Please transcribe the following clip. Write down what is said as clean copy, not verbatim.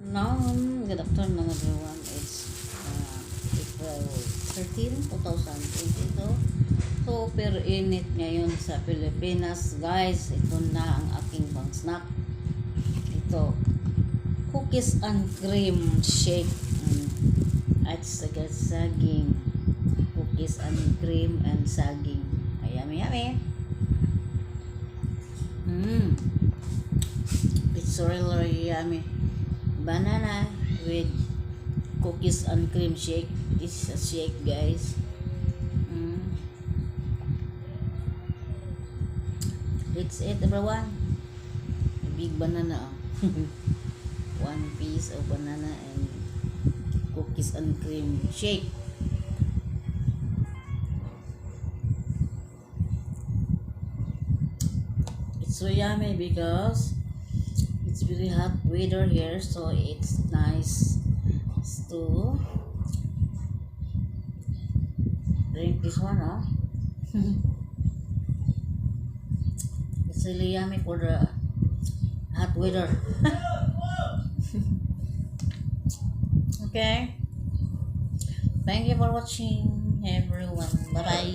Now, good afternoon everyone. It's April 13, 2022. So, pero init ngayon sa Pilipinas. Guys, ito na ang aking pang snack. Ito, cookies and cream shake. At saging. Cookies and cream and saging. Ay, yummy, yummy. It's really yummy. Banana with cookies and cream shake. This is a shake, guys. Let's eat, everyone. A big banana. One piece of banana and cookies and cream shake. It's so yummy because it's very hot weather here, so it's nice to drink this one, huh? It's really yummy for the hot weather. Okay, thank you for watching, everyone. Bye bye.